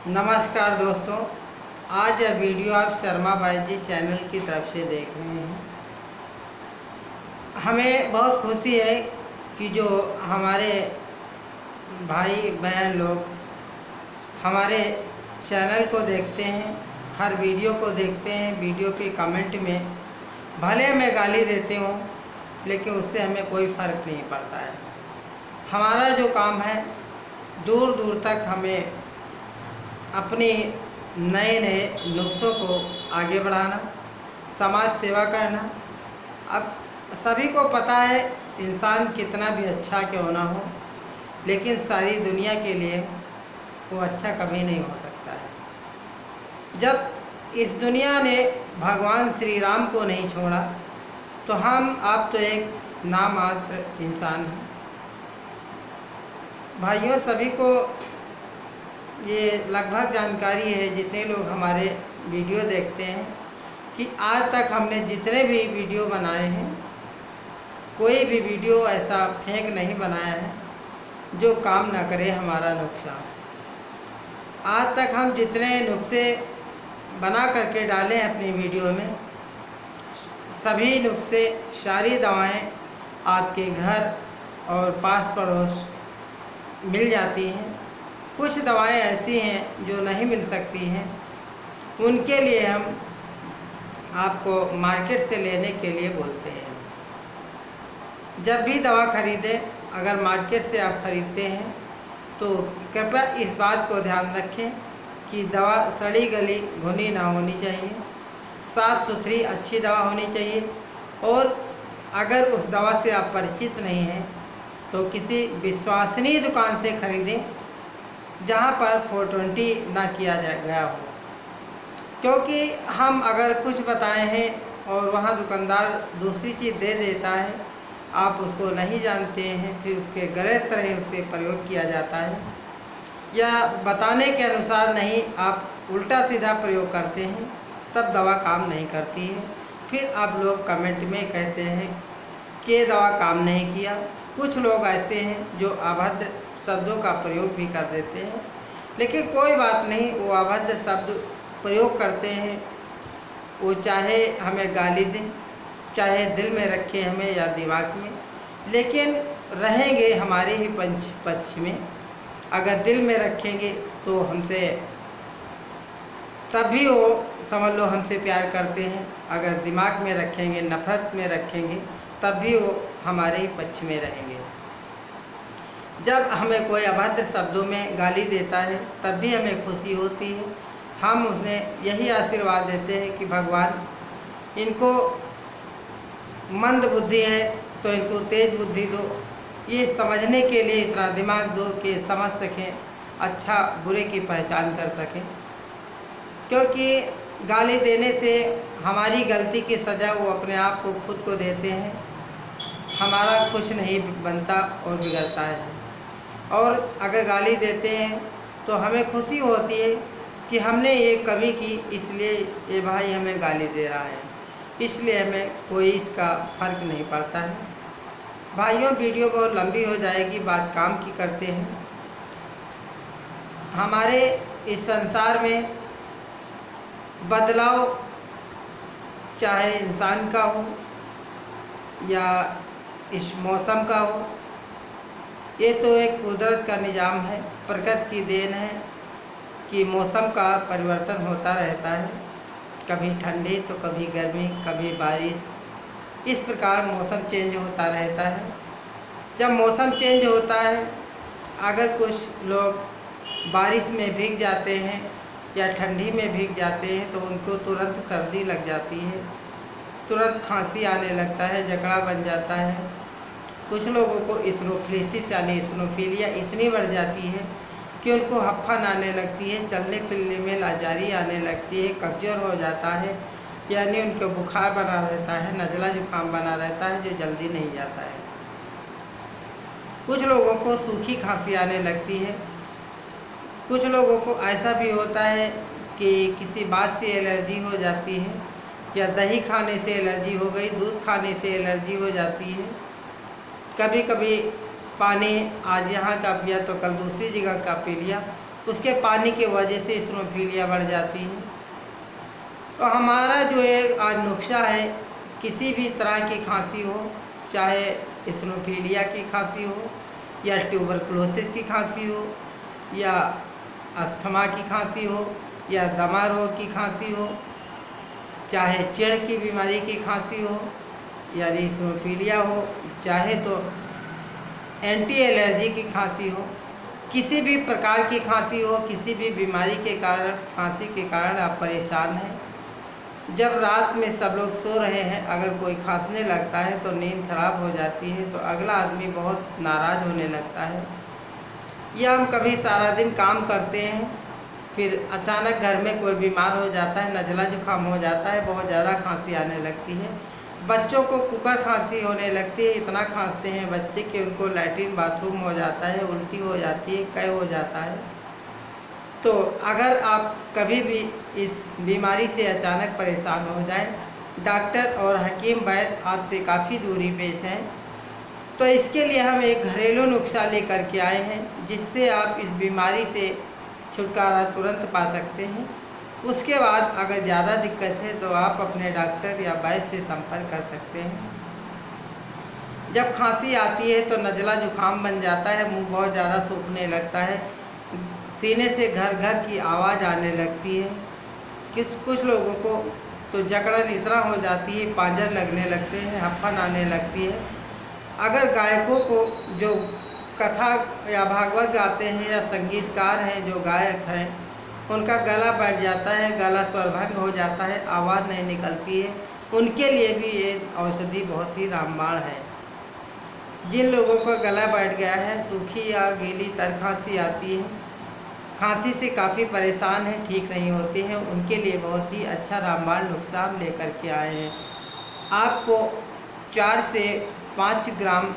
नमस्कार दोस्तों, आज यह वीडियो आप शर्मा भाई जी चैनल की तरफ से देख रहे हैं। हमें बहुत खुशी है कि जो हमारे भाई बहन लोग हमारे चैनल को देखते हैं, हर वीडियो को देखते हैं। वीडियो के कमेंट में भले मैं गाली देते हूँ, लेकिन उससे हमें कोई फ़र्क नहीं पड़ता है। हमारा जो काम है, दूर दूर तक हमें अपने नए नए नुस्खों को आगे बढ़ाना, समाज सेवा करना। अब सभी को पता है, इंसान कितना भी अच्छा क्यों ना हो, लेकिन सारी दुनिया के लिए वो अच्छा कभी नहीं हो सकता है। जब इस दुनिया ने भगवान श्री राम को नहीं छोड़ा, तो हम आप तो एक नामात्र इंसान हैं। भाइयों, सभी को ये लगभग जानकारी है, जितने लोग हमारे वीडियो देखते हैं, कि आज तक हमने जितने भी वीडियो बनाए हैं, कोई भी वीडियो ऐसा फेंक नहीं बनाया है जो काम ना करे हमारा नुस्खा। आज तक हम जितने नुस्खे बना करके डाले हैं अपनी वीडियो में, सभी नुस्खे, सारी दवाएं आपके घर और पास पड़ोस मिल जाती हैं। कुछ दवाएं ऐसी हैं जो नहीं मिल सकती हैं, उनके लिए हम आपको मार्केट से लेने के लिए बोलते हैं। जब भी दवा खरीदें, अगर मार्केट से आप खरीदते हैं तो कृपया इस बात को ध्यान रखें कि दवा सड़ी गली भुनी ना होनी चाहिए, साफ़ सुथरी अच्छी दवा होनी चाहिए। और अगर उस दवा से आप परिचित नहीं हैं तो किसी विश्वसनीय दुकान से खरीदें, जहाँ पर 420 ना किया गया हो। क्योंकि हम अगर कुछ बताए हैं और वहाँ दुकानदार दूसरी चीज़ दे देता है, आप उसको नहीं जानते हैं, फिर उसके गलत तरह उससे प्रयोग किया जाता है, या बताने के अनुसार नहीं, आप उल्टा सीधा प्रयोग करते हैं, तब दवा काम नहीं करती है। फिर आप लोग कमेंट में कहते हैं कि दवा काम नहीं किया। कुछ लोग ऐसे हैं जो अभद्र शब्दों का प्रयोग भी कर देते हैं, लेकिन कोई बात नहीं, वो अभद्र शब्द प्रयोग करते हैं, वो चाहे हमें गाली दें, चाहे दिल में रखें हमें या दिमाग में, लेकिन रहेंगे हमारे ही पक्ष में। अगर दिल में रखेंगे तो हमसे, तभी वो समझ लो हमसे प्यार करते हैं। अगर दिमाग में रखेंगे, नफ़रत में रखेंगे, तब भी वो हमारे ही पक्ष में रहेंगे। जब हमें कोई अभद्र शब्दों में गाली देता है, तब भी हमें खुशी होती है। हम उन्हें यही आशीर्वाद देते हैं कि भगवान, इनको मंद बुद्धि है तो इनको तेज बुद्धि दो, ये समझने के लिए इतना दिमाग दो कि समझ सकें, अच्छा बुरे की पहचान कर सकें। क्योंकि गाली देने से हमारी गलती की सज़ा वो अपने आप को खुद को देते हैं, हमारा कुछ नहीं बनता और बिगड़ता है। और अगर गाली देते हैं तो हमें खुशी होती है कि हमने ये कमी की, इसलिए ये भाई हमें गाली दे रहा है, इसलिए हमें कोई इसका फ़र्क नहीं पड़ता है। भाइयों, वीडियो बहुत लंबी हो जाएगी, बात काम की करते हैं। हमारे इस संसार में बदलाव चाहे इंसान का हो या इस मौसम का हो, ये तो एक कुदरत का निज़ाम है, प्रकृति की देन है कि मौसम का परिवर्तन होता रहता है। कभी ठंडी तो कभी गर्मी, कभी बारिश, इस प्रकार मौसम चेंज होता रहता है। जब मौसम चेंज होता है, अगर कुछ लोग बारिश में भीग जाते हैं या ठंडी में भीग जाते हैं तो उनको तुरंत सर्दी लग जाती है, तुरंत खांसी आने लगता है, जकड़ा बन जाता है। कुछ लोगों को स्नोफ्लिसिस यानी स्नोफीलिया इतनी बढ़ जाती है कि उनको हफ्फन आने लगती है, चलने फिरने में लाचारी आने लगती है, कमज़ोर हो जाता है, यानी उनको बुखार बना रहता है, नज़ला जुकाम बना रहता है जो जल्दी नहीं जाता है। कुछ लोगों को सूखी खांसी आने लगती है। कुछ लोगों को ऐसा भी होता है कि किसी बात से एलर्जी हो जाती है, या दही खाने से एलर्जी हो गई, दूध खाने से एलर्जी हो जाती है। कभी कभी पानी आज यहाँ का पिया तो कल दूसरी जगह का पी लिया, उसके पानी की वजह से इस्नोफिलिया बढ़ जाती है। तो हमारा जो एक आज नुस्खा है, किसी भी तरह की खांसी हो, चाहे इस्नोफिलिया की खांसी हो या ट्यूबरकुलोसिस की खांसी हो या अस्थमा की खांसी हो या दमा रोग की खांसी हो, चाहे चिड़ की बीमारी की खांसी हो या इस्नोफिलिया हो, चाहे तो एंटी एलर्जी की खांसी हो, किसी भी प्रकार की खांसी हो, किसी भी बीमारी के कारण, खांसी के कारण आप परेशान हैं, जब रात में सब लोग सो रहे हैं अगर कोई खांसने लगता है तो नींद खराब हो जाती है, तो अगला आदमी बहुत नाराज़ होने लगता है। या हम कभी सारा दिन काम करते हैं, फिर अचानक घर में कोई बीमार हो जाता है, नज़ला जुकाम हो जाता है, बहुत ज़्यादा खांसी आने लगती है। बच्चों को कुकर खांसी होने लगती है, इतना खांसते हैं बच्चे कि उनको लैट्रिन बाथरूम हो जाता है, उल्टी हो जाती है, कै हो जाता है। तो अगर आप कभी भी इस बीमारी से अचानक परेशान हो जाएं, डॉक्टर और हकीम वैद्य आपसे काफ़ी दूरी पेश हैं, तो इसके लिए हम एक घरेलू नुस्खा लेकर के आए हैं, जिससे आप इस बीमारी से छुटकारा तुरंत पा सकते हैं। उसके बाद अगर ज़्यादा दिक्कत है तो आप अपने डॉक्टर या वैद्य से संपर्क कर सकते हैं। जब खांसी आती है तो नज़ला जुकाम बन जाता है, मुंह बहुत ज़्यादा सूखने लगता है, सीने से घर घर की आवाज़ आने लगती है। कुछ लोगों को तो जकड़न इतना हो जाती है, पांजर लगने लगते हैं, हफ्फन आने लगती है। अगर गायकों को जो कथा या भागवत गाते हैं या संगीतकार हैं जो गायक हैं, उनका गला बैठ जाता है, गला स्वरभंग हो जाता है, आवाज़ नहीं निकलती है, उनके लिए भी ये औषधि बहुत ही रामबाण है। जिन लोगों का गला बैठ गया है, सूखी या गीली तर खांसी आती है, खांसी से काफ़ी परेशान हैं, ठीक नहीं होते हैं, उनके लिए बहुत ही अच्छा रामबाण नुस्खा हम लेकर के आए हैं। आपको 4 से 5 ग्राम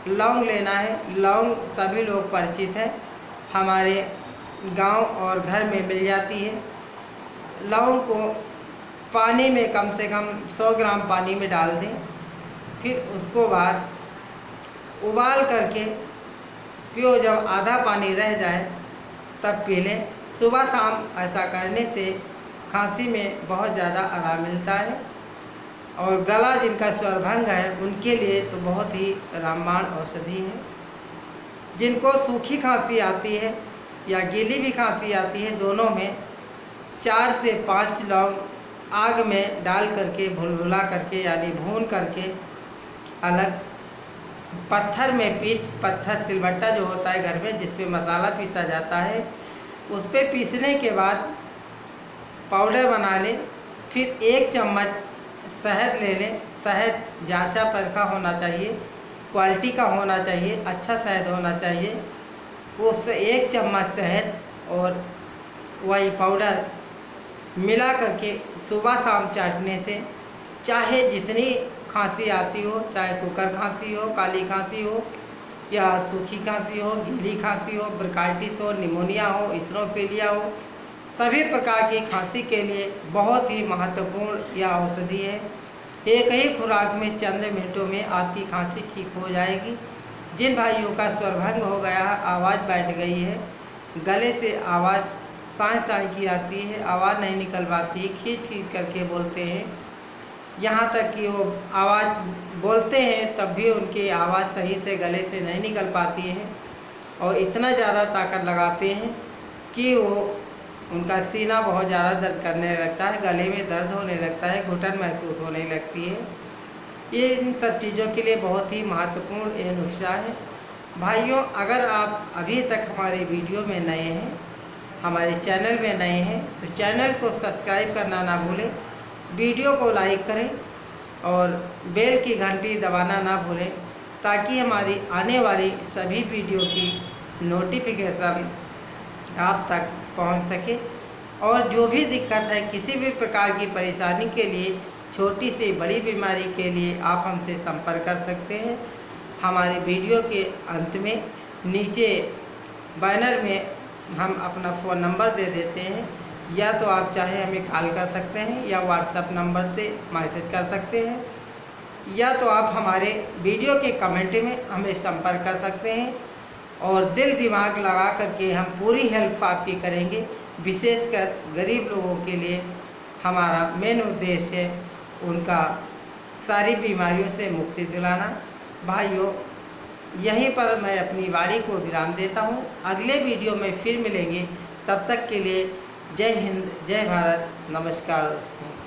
लौंग लेना है। लौंग सभी लोग परिचित हैं, हमारे गांव और घर में मिल जाती है। लौंग को पानी में कम से कम 100 ग्राम पानी में डाल दें, फिर उसको बाद उबाल करके पियो। जब आधा पानी रह जाए तब पी लें। सुबह शाम ऐसा करने से खांसी में बहुत ज़्यादा आराम मिलता है, और गला जिनका स्वरभंग है उनके लिए तो बहुत ही रामबाण औषधि है। जिनको सूखी खांसी आती है या गीली भी खांसी आती है, दोनों में 4 से 5 लौंग आग में डाल करके भुलभुला करके यानी भून करके अलग पत्थर में पत्थर सिलबट्टा जो होता है घर में जिस पे मसाला पीसा जाता है, उस पे पीसने के बाद पाउडर बना लें। फिर 1 चम्मच शहद ले लें। शहद जांचा परखा होना चाहिए, क्वालिटी का होना चाहिए, अच्छा शहद होना चाहिए। उससे 1 चम्मच शहद और वही पाउडर मिला करके सुबह शाम चाटने से चाहे जितनी खांसी आती हो, चाहे कुकर खांसी हो, काली खांसी हो या सूखी खांसी हो, गीली खांसी हो, ब्रोंकाइटिस हो, निमोनिया हो, इस्नोफिलिया हो, सभी प्रकार की खांसी के लिए बहुत ही महत्वपूर्ण यह औषधि है। एक ही खुराक में चंद मिनटों में आपकी खांसी ठीक हो जाएगी। जिन भाइयों का स्वरभंग हो गया है, आवाज़ बैठ गई है, गले से आवाज़ साँय की आती है, आवाज़ नहीं निकल पाती है, खींच खींच करके बोलते हैं, यहाँ तक कि वो आवाज़ बोलते हैं तब भी उनकी आवाज़ सही से गले से नहीं निकल पाती है, और इतना ज़्यादा ताकत लगाते हैं कि वो उनका सीना बहुत ज़्यादा दर्द करने लगता है, गले में दर्द होने लगता है, घुटन महसूस होने लगती है। ये इन सब चीज़ों के लिए बहुत ही महत्वपूर्ण ये नुस्खा है। भाइयों, अगर आप अभी तक हमारे वीडियो में नए हैं, हमारे चैनल में नए हैं, तो चैनल को सब्सक्राइब करना ना भूलें, वीडियो को लाइक करें और बेल की घंटी दबाना ना भूलें, ताकि हमारी आने वाली सभी वीडियो की नोटिफिकेशन आप तक पहुंच सके। और जो भी दिक्कत है, किसी भी प्रकार की परेशानी के लिए, छोटी से बड़ी बीमारी के लिए आप हमसे संपर्क कर सकते हैं। हमारे वीडियो के अंत में नीचे बैनर में हम अपना फ़ोन नंबर दे देते हैं, या तो आप चाहे हमें कॉल कर सकते हैं या व्हाट्सएप नंबर से मैसेज कर सकते हैं, या तो आप हमारे वीडियो के कमेंट में हमें संपर्क कर सकते हैं। और दिल दिमाग लगा करके हम पूरी हेल्प आपकी करेंगे। विशेषकर गरीब लोगों के लिए हमारा मेन उद्देश्य है उनका सारी बीमारियों से मुक्ति दिलाना। भाइयों, यहीं पर मैं अपनी वाणी को विराम देता हूँ। अगले वीडियो में फिर मिलेंगे, तब तक के लिए जय हिंद, जय भारत, नमस्कार दोस्तों।